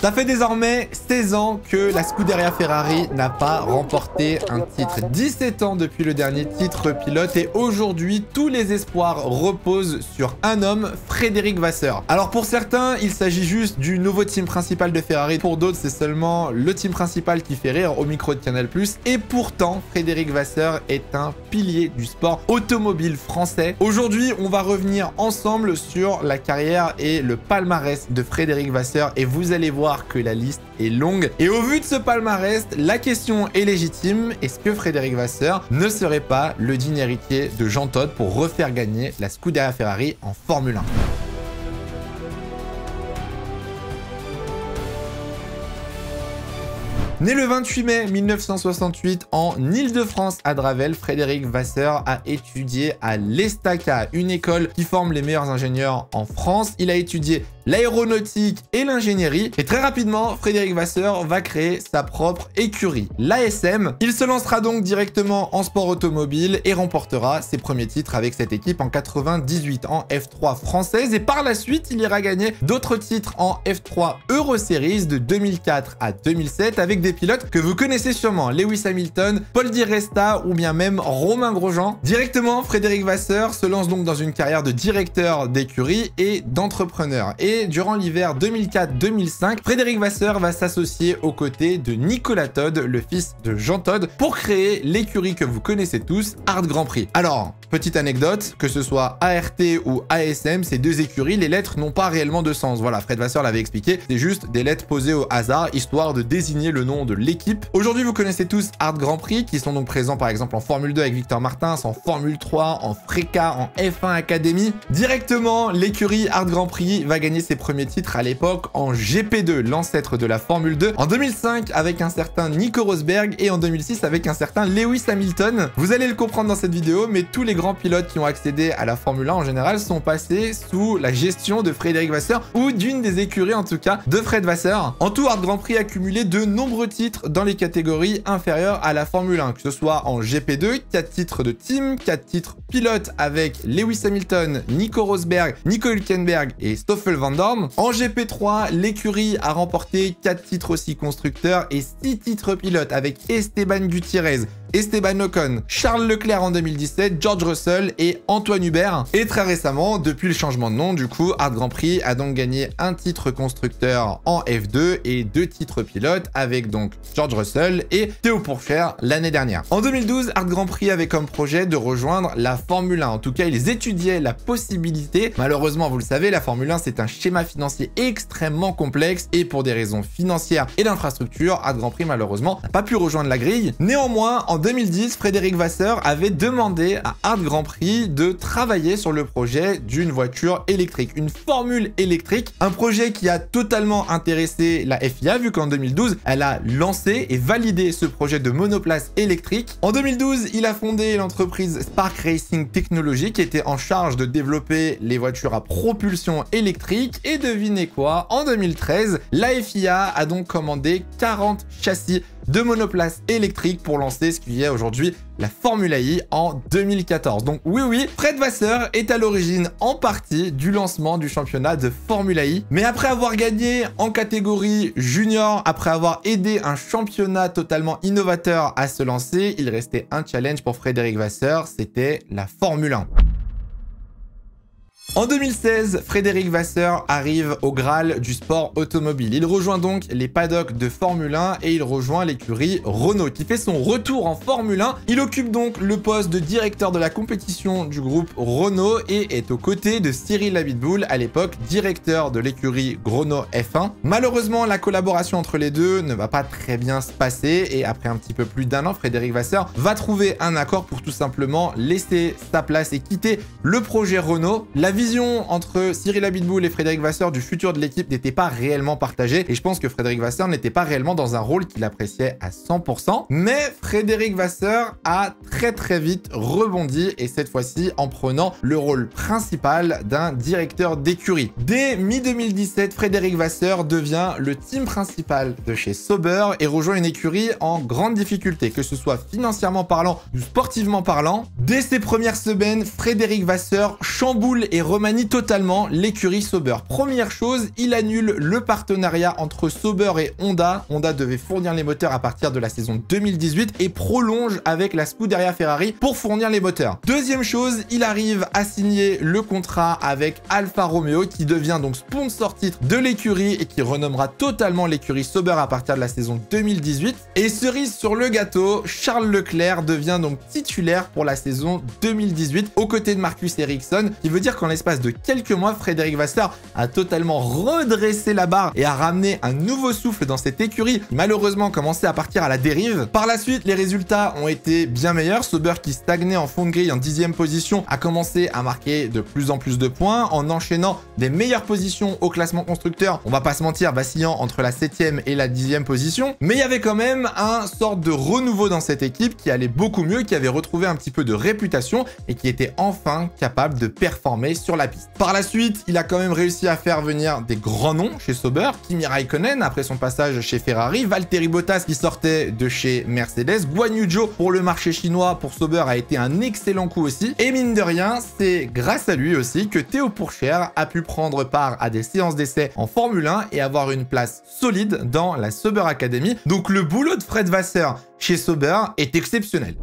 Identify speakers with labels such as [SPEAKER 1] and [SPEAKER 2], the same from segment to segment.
[SPEAKER 1] Ça fait désormais 16 ans que la Scuderia Ferrari n'a pas remporté un titre. 17 ans depuis le dernier titre pilote et aujourd'hui, tous les espoirs reposent sur un homme, Frédéric Vasseur. Alors pour certains, il s'agit juste du nouveau team principal de Ferrari. Pour d'autres, c'est seulement le team principal qui fait rire au micro de Canal+. Et pourtant, Frédéric Vasseur est un pilier du sport automobile français. Aujourd'hui, on va revenir ensemble sur la carrière et le palmarès de Frédéric Vasseur et vous allez voir que la liste est longue. Et au vu de ce palmarès, la question est légitime. Est-ce que Frédéric Vasseur ne serait pas le digne héritier de Jean Todt pour refaire gagner la Scuderia Ferrari en Formule 1? Né le 28 mai 1968 en Île-de-France à Dravel, Frédéric Vasseur a étudié à l'ESTACA, une école qui forme les meilleurs ingénieurs en France. Il a étudié l'aéronautique et l'ingénierie. Et très rapidement, Frédéric Vasseur va créer sa propre écurie, l'ASM. Il se lancera donc directement en sport automobile et remportera ses premiers titres avec cette équipe en 98 en F3 française. Et par la suite, il ira gagner d'autres titres en F3 Euro Series de 2004 à 2007 avec des pilotes que vous connaissez sûrement, Lewis Hamilton, Paul Di Resta ou bien même Romain Grosjean. Directement, Frédéric Vasseur se lance donc dans une carrière de directeur d'écurie et d'entrepreneur. Et durant l'hiver 2004-2005, Frédéric Vasseur va s'associer aux côtés de Nicolas Todt, le fils de Jean Todt, pour créer l'écurie que vous connaissez tous, Art Grand Prix. Alors, petite anecdote, que ce soit ART ou ASM, ces deux écuries, les lettres n'ont pas réellement de sens. Voilà, Fred Vasseur l'avait expliqué, c'est juste des lettres posées au hasard, histoire de désigner le nom de l'équipe. Aujourd'hui, vous connaissez tous Art Grand Prix, qui sont donc présents par exemple en Formule 2 avec Victor Martins, en Formule 3, en Freca, en F1 Academy. Directement, l'écurie Art Grand Prix va gagner ses premiers titres à l'époque en GP2, l'ancêtre de la Formule 2, en 2005 avec un certain Nico Rosberg et en 2006 avec un certain Lewis Hamilton. Vous allez le comprendre dans cette vidéo, mais tous les grands pilotes qui ont accédé à la Formule 1 en général sont passés sous la gestion de Frédéric Vasseur ou d'une des écuries en tout cas de Fred Vasseur. En tout, Art Grand Prix a cumulé de nombreux titres dans les catégories inférieures à la Formule 1, que ce soit en GP2, 4 titres de team, 4 titres pilotes avec Lewis Hamilton, Nico Rosberg, Nico Hülkenberg et Stoffel Van Dorn. En GP3, l'écurie a remporté 4 titres aussi constructeurs et 6 titres pilotes avec Esteban Gutiérrez, Esteban Ocon, Charles Leclerc en 2017, George Russell et Antoine Hubert. Et très récemment, depuis le changement de nom, du coup, Art Grand Prix a donc gagné un titre constructeur en F2 et 2 titres pilotes avec donc George Russell et Théo Pourchaire l'année dernière. En 2012, Art Grand Prix avait comme projet de rejoindre la Formule 1. En tout cas, ils étudiaient la possibilité. Malheureusement, vous le savez, la Formule 1, c'est un schéma financier extrêmement complexe et pour des raisons financières et d'infrastructure, Art Grand Prix, malheureusement, n'a pas pu rejoindre la grille. Néanmoins, en 2010, Frédéric Vasseur avait demandé à Art Grand Prix de travailler sur le projet d'une voiture électrique, une formule électrique, un projet qui a totalement intéressé la FIA vu qu'en 2012, elle a lancé et validé ce projet de monoplace électrique. En 2012, il a fondé l'entreprise Spark Racing Technology qui était en charge de développer les voitures à propulsion électrique et devinez quoi, en 2013, la FIA a donc commandé 40 châssis de monoplace électrique pour lancer ce qui est aujourd'hui la Formule I en 2014. Donc oui, Fred Vasseur est à l'origine en partie du lancement du championnat de Formule I. Mais après avoir gagné en catégorie junior, après avoir aidé un championnat totalement innovateur à se lancer, il restait un challenge pour Frédéric Vasseur, c'était la Formule 1. En 2016, Frédéric Vasseur arrive au Graal du sport automobile. Il rejoint donc les paddocks de Formule 1 et il rejoint l'écurie Renault qui fait son retour en Formule 1. Il occupe donc le poste de directeur de la compétition du groupe Renault et est aux côtés de Cyril Abiteboul, à l'époque directeur de l'écurie Renault F1. Malheureusement, la collaboration entre les deux ne va pas très bien se passer et après un petit peu plus d'un an, Frédéric Vasseur va trouver un accord pour tout simplement laisser sa place et quitter le projet Renault. La vision entre Cyril Abiteboul et Frédéric Vasseur du futur de l'équipe n'était pas réellement partagée et je pense que Frédéric Vasseur n'était pas réellement dans un rôle qu'il appréciait à 100%. Mais Frédéric Vasseur a très vite rebondi et cette fois-ci en prenant le rôle principal d'un directeur d'écurie. Dès mi-2017, Frédéric Vasseur devient le team principal de chez Sauber et rejoint une écurie en grande difficulté, que ce soit financièrement parlant ou sportivement parlant. Dès ses premières semaines, Frédéric Vasseur chamboule et remanie totalement l'écurie Sauber. Première chose, il annule le partenariat entre Sauber et Honda. Honda devait fournir les moteurs à partir de la saison 2018 et prolonge avec la Scuderia Ferrari pour fournir les moteurs. Deuxième chose, il arrive à signer le contrat avec Alfa Romeo qui devient donc sponsor titre de l'écurie et qui renommera totalement l'écurie Sauber à partir de la saison 2018. Et cerise sur le gâteau, Charles Leclerc devient donc titulaire pour la saison 2018 aux côtés de Marcus Ericsson, qui veut dire qu'en l'espace de quelques mois, Frédéric Vasseur a totalement redressé la barre et a ramené un nouveau souffle dans cette écurie qui malheureusement commençait à partir à la dérive. Par la suite, les résultats ont été bien meilleurs. Sauber, qui stagnait en fond de grille en 10e position, a commencé à marquer de plus en plus de points en enchaînant des meilleures positions au classement constructeur. On va pas se mentir, vacillant entre la 7e et la 10e position. Mais il y avait quand même un sorte de renouveau dans cette équipe qui allait beaucoup mieux, qui avait retrouvé un petit peu de réputation et qui était enfin capable de performer sur la piste. Par la suite, il a quand même réussi à faire venir des grands noms chez Sauber. Kimi Raikkonen après son passage chez Ferrari, Valtteri Bottas qui sortait de chez Mercedes, Guan Yu Zhou pour le marché chinois pour Sauber a été un excellent coup aussi. Et mine de rien, c'est grâce à lui aussi que Théo Pourchaire a pu prendre part à des séances d'essai en Formule 1 et avoir une place solide dans la Sauber Academy. Donc le boulot de Fred Vasseur chez Sauber est exceptionnel.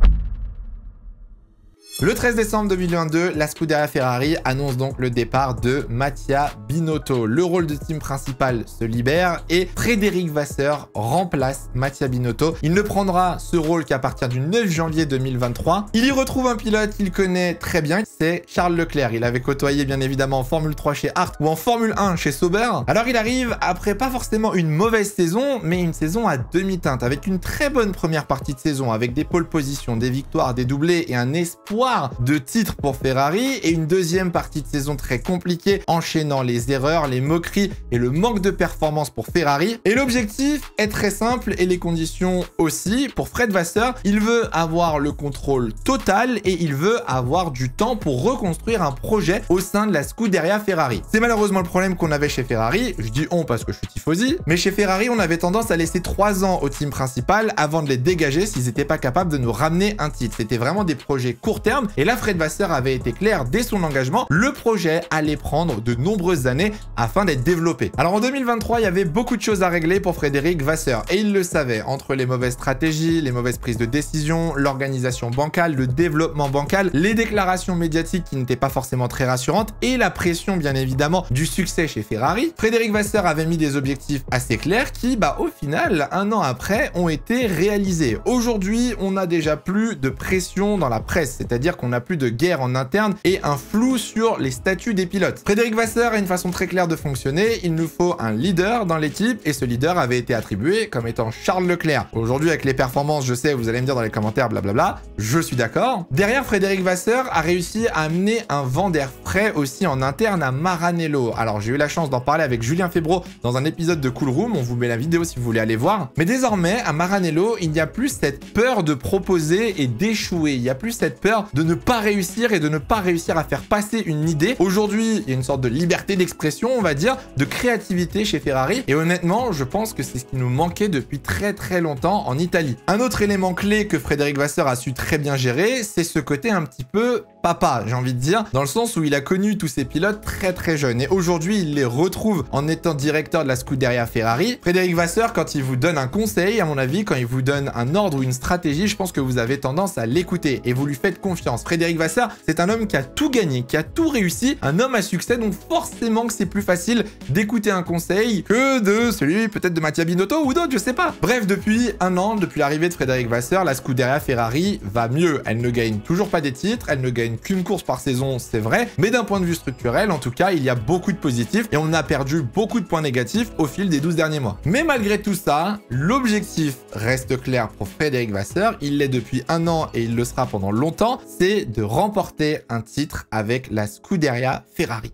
[SPEAKER 1] Le 13 décembre 2022, la Scuderia Ferrari annonce donc le départ de Mattia Binotto. Le rôle de team principal se libère et Frédéric Vasseur remplace Mattia Binotto. Il ne prendra ce rôle qu'à partir du 9 janvier 2023. Il y retrouve un pilote qu'il connaît très bien, c'est Charles Leclerc. Il avait côtoyé bien évidemment en Formule 3 chez Hart ou en Formule 1 chez Sauber. Alors il arrive après pas forcément une mauvaise saison, mais une saison à demi-teinte avec une très bonne première partie de saison avec des pole positions, des victoires, des doublés et un espoir de titre pour Ferrari et une deuxième partie de saison très compliquée, enchaînant les erreurs, les moqueries et le manque de performance pour Ferrari. Et l'objectif est très simple et les conditions aussi. Pour Fred Vasseur, il veut avoir le contrôle total et il veut avoir du temps pour reconstruire un projet au sein de la Scuderia Ferrari. C'est malheureusement le problème qu'on avait chez Ferrari. Je dis on parce que je suis tifosi, mais chez Ferrari, on avait tendance à laisser 3 ans au team principal avant de les dégager s'ils n'étaient pas capables de nous ramener un titre. C'était vraiment des projets court terme. Et là, Fred Vasseur avait été clair dès son engagement, le projet allait prendre de nombreuses années afin d'être développé. Alors en 2023, il y avait beaucoup de choses à régler pour Frédéric Vasseur et il le savait, entre les mauvaises stratégies, les mauvaises prises de décision, l'organisation bancale, le développement bancal, les déclarations médiatiques qui n'étaient pas forcément très rassurantes et la pression bien évidemment du succès chez Ferrari. Frédéric Vasseur avait mis des objectifs assez clairs qui, au final, un an après, ont été réalisés. Aujourd'hui, on n'a déjà plus de pression dans la presse, c'est-à-dire qu'on n'a plus de guerre en interne et un flou sur les statuts des pilotes. Frédéric Vasseur a une façon très claire de fonctionner, il nous faut un leader dans l'équipe et ce leader avait été attribué comme étant Charles Leclerc. Aujourd'hui avec les performances, je sais, vous allez me dire dans les commentaires blablabla, je suis d'accord. Derrière, Frédéric Vasseur a réussi à amener un vent d'air frais aussi en interne à Maranello. Alors j'ai eu la chance d'en parler avec Julien Febvreau dans un épisode de Cool Room, on vous met la vidéo si vous voulez aller voir. Mais désormais, à Maranello, il n'y a plus cette peur de proposer et d'échouer, il n'y a plus cette peur de ne pas réussir et de ne pas réussir à faire passer une idée. Aujourd'hui, il y a une sorte de liberté d'expression, on va dire, de créativité chez Ferrari. Et honnêtement, je pense que c'est ce qui nous manquait depuis très très longtemps en Italie. Un autre élément clé que Frédéric Vasseur a su très bien gérer, c'est ce côté un petit peu papa, j'ai envie de dire, dans le sens où il a connu tous ces pilotes très très jeunes. Et aujourd'hui, il les retrouve en étant directeur de la Scuderia Ferrari. Frédéric Vasseur, quand il vous donne un conseil, à mon avis, quand il vous donne un ordre ou une stratégie, je pense que vous avez tendance à l'écouter et vous lui faites confiance. Frédéric Vasseur, c'est un homme qui a tout gagné, qui a tout réussi, un homme à succès, donc forcément que c'est plus facile d'écouter un conseil que de celui peut-être de Mattia Binotto ou d'autres, je sais pas. Bref, depuis un an, depuis l'arrivée de Frédéric Vasseur, la Scuderia Ferrari va mieux. Elle ne gagne toujours pas des titres, elle ne gagne qu'une course par saison, c'est vrai, mais d'un point de vue structurel, en tout cas, il y a beaucoup de positifs et on a perdu beaucoup de points négatifs au fil des 12 derniers mois. Mais malgré tout ça, l'objectif reste clair pour Frédéric Vasseur, il l'est depuis un an et il le sera pendant longtemps, c'est de remporter un titre avec la Scuderia Ferrari.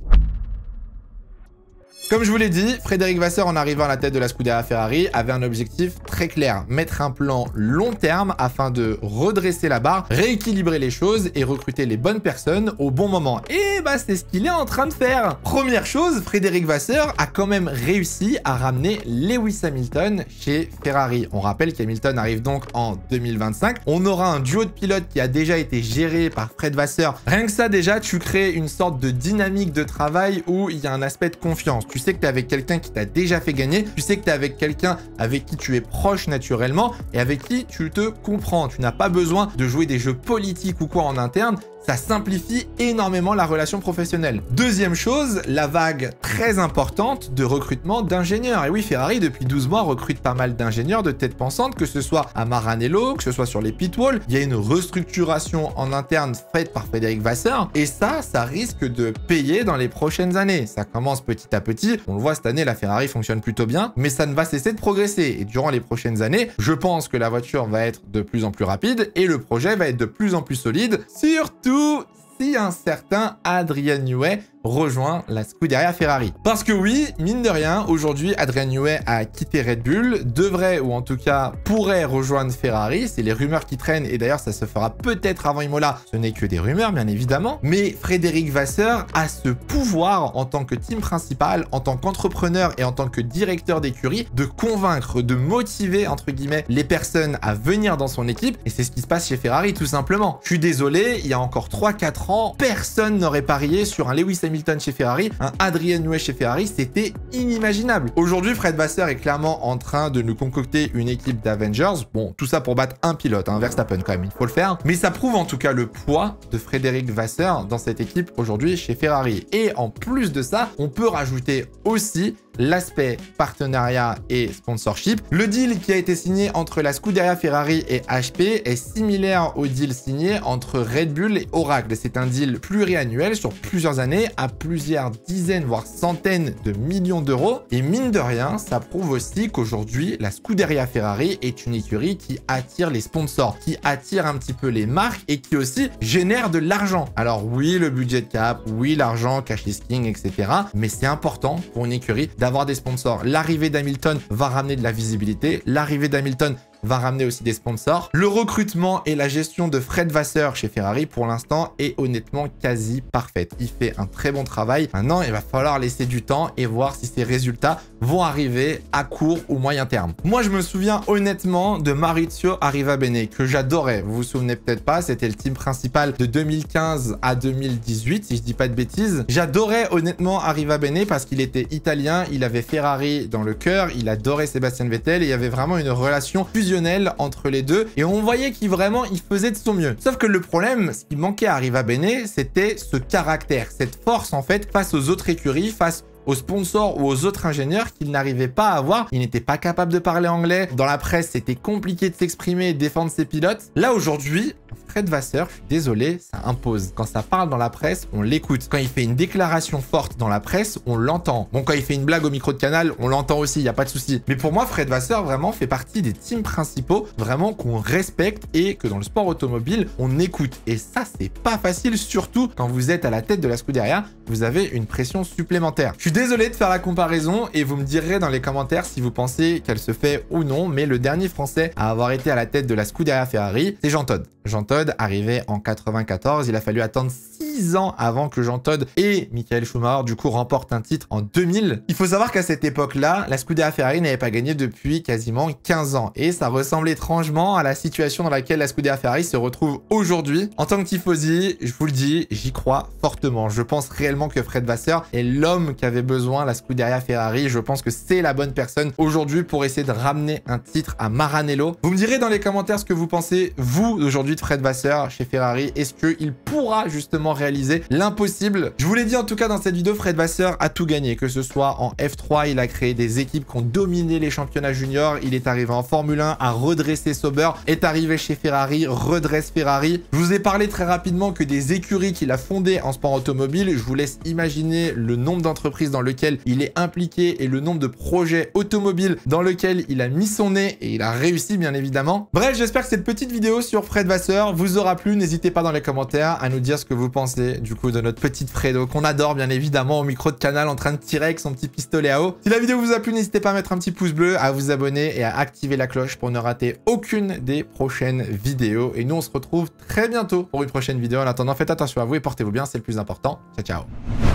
[SPEAKER 1] Comme je vous l'ai dit, Frédéric Vasseur, en arrivant à la tête de la Scuderia Ferrari, avait un objectif très clair. Mettre un plan long terme afin de redresser la barre, rééquilibrer les choses et recruter les bonnes personnes au bon moment. Et bah c'est ce qu'il est en train de faire. Première chose, Frédéric Vasseur a quand même réussi à ramener Lewis Hamilton chez Ferrari. On rappelle qu'Hamilton arrive donc en 2025. On aura un duo de pilotes qui a déjà été géré par Fred Vasseur. Rien que ça déjà, tu crées une sorte de dynamique de travail où il y a un aspect de confiance. Tu sais que tu es avec quelqu'un qui t'a déjà fait gagner, tu sais que tu es avec quelqu'un avec qui tu es proche naturellement et avec qui tu te comprends. Tu n'as pas besoin de jouer des jeux politiques ou quoi en interne. Ça simplifie énormément la relation professionnelle. Deuxième chose, la vague très importante de recrutement d'ingénieurs. Et oui, Ferrari, depuis 12 mois, recrute pas mal d'ingénieurs de tête pensante, que ce soit à Maranello, que ce soit sur les pitwalls. Il y a une restructuration en interne faite par Frédéric Vasseur. Et ça risque de payer dans les prochaines années. Ça commence petit à petit. On le voit cette année, la Ferrari fonctionne plutôt bien, mais ça ne va cesser de progresser. Et durant les prochaines années, je pense que la voiture va être de plus en plus rapide et le projet va être de plus en plus solide, surtout si un certain Adrian Newey rejoint la Scuderia Ferrari. Parce que oui, mine de rien, aujourd'hui, Adrian Newey a quitté Red Bull, devrait ou en tout cas pourrait rejoindre Ferrari. C'est les rumeurs qui traînent et d'ailleurs ça se fera peut-être avant Imola. Ce n'est que des rumeurs, bien évidemment. Mais Frédéric Vasseur a ce pouvoir en tant que team principal, en tant qu'entrepreneur et en tant que directeur d'écurie de convaincre, de motiver entre guillemets les personnes à venir dans son équipe. Et c'est ce qui se passe chez Ferrari tout simplement. Je suis désolé, il y a encore 3-4 ans, personne n'aurait parié sur un Lewis Hamilton chez Ferrari, un Adrian Newey chez Ferrari, c'était inimaginable. Aujourd'hui, Fred Vasseur est clairement en train de nous concocter une équipe d'Avengers. Bon, tout ça pour battre un pilote, Verstappen quand même, il faut le faire. Mais ça prouve en tout cas le poids de Frédéric Vasseur dans cette équipe aujourd'hui chez Ferrari. Et en plus de ça, on peut rajouter aussi l'aspect partenariat et sponsorship. Le deal qui a été signé entre la Scuderia Ferrari et HP est similaire au deal signé entre Red Bull et Oracle. C'est un deal pluriannuel sur plusieurs années à plusieurs dizaines voire centaines de millions d'euros. Et mine de rien, ça prouve aussi qu'aujourd'hui, la Scuderia Ferrari est une écurie qui attire les sponsors, qui attire un petit peu les marques et qui aussi génère de l'argent. Alors oui, le budget de cap, oui, l'argent, cash is king, etc. Mais c'est important pour une écurie d'avoir des sponsors. L'arrivée d'Hamilton va ramener de la visibilité. L'arrivée d'Hamilton va ramener aussi des sponsors. Le recrutement et la gestion de Fred Vasseur chez Ferrari, pour l'instant, est honnêtement quasi parfaite. Il fait un très bon travail. Maintenant, il va falloir laisser du temps et voir si ces résultats vont arriver à court ou moyen terme. Moi, je me souviens honnêtement de Maurizio Arrivabene, que j'adorais. Vous vous souvenez peut-être pas, c'était le team principal de 2015 à 2018, si je dis pas de bêtises. J'adorais honnêtement Arrivabene parce qu'il était italien, il avait Ferrari dans le cœur, il adorait Sébastien Vettel et il y avait vraiment une relation fusionnelle entre les deux et on voyait qu'il faisait de son mieux. Sauf que le problème, ce qui manquait à Arrivabene, c'était ce caractère, cette force en fait face aux autres écuries, face aux sponsors ou aux autres ingénieurs qu'il n'arrivait pas à avoir. Il n'était pas capable de parler anglais. Dans la presse, c'était compliqué de s'exprimer et de défendre ses pilotes. Là, aujourd'hui, Fred Vasseur, je suis désolé, ça impose. Quand ça parle dans la presse, on l'écoute. Quand il fait une déclaration forte dans la presse, on l'entend. Bon, quand il fait une blague au micro de Canal, on l'entend aussi, il n'y a pas de souci. Mais pour moi, Fred Vasseur, vraiment, fait partie des teams principaux, vraiment qu'on respecte et que dans le sport automobile, on écoute. Et ça, c'est pas facile, surtout quand vous êtes à la tête de la Scuderia, vous avez une pression supplémentaire. Je suis désolé de faire la comparaison et vous me direz dans les commentaires si vous pensez qu'elle se fait ou non, mais le dernier Français à avoir été à la tête de la Scuderia Ferrari, c'est Jean Todt. Jean Todt arrivé en 94, il a fallu attendre 6 ans avant que Jean Todt et Michael Schumacher du coup remportent un titre en 2000. Il faut savoir qu'à cette époque-là, la Scuderia Ferrari n'avait pas gagné depuis quasiment 15 ans et ça ressemble étrangement à la situation dans laquelle la Scuderia Ferrari se retrouve aujourd'hui. En tant que tifosi, je vous le dis, j'y crois fortement. Je pense réellement que Fred Vasseur est l'homme qu'avait besoin la Scuderia Ferrari. Je pense que c'est la bonne personne aujourd'hui pour essayer de ramener un titre à Maranello. Vous me direz dans les commentaires ce que vous pensez, vous, aujourd'hui, de Fred Vasseur chez Ferrari. Est-ce qu'il pourra justement réaliser l'impossible? Je vous l'ai dit en tout cas dans cette vidéo, Fred Vasseur a tout gagné. Que ce soit en F3, il a créé des équipes qui ont dominé les championnats juniors. Il est arrivé en Formule 1, a redressé Sauber, est arrivé chez Ferrari, redresse Ferrari. Je vous ai parlé très rapidement que des écuries qu'il a fondées en sport automobile. Je vous laisse imaginer le nombre d'entreprises dans lesquelles il est impliqué et le nombre de projets automobiles dans lesquels il a mis son nez et il a réussi bien évidemment. Bref, j'espère que cette petite vidéo sur Fred Vasseur vous aura plu. N'hésitez pas dans les commentaires à nous dire ce que vous pensez du coup de notre petite Fredo qu'on adore bien évidemment au micro de canal en train de tirer avec son petit pistolet à eau. Si la vidéo vous a plu, n'hésitez pas à mettre un petit pouce bleu, à vous abonner et à activer la cloche pour ne rater aucune des prochaines vidéos. Et nous, on se retrouve très bientôt pour une prochaine vidéo. En attendant, faites attention à vous et portez-vous bien, c'est le plus important. Ciao, ciao.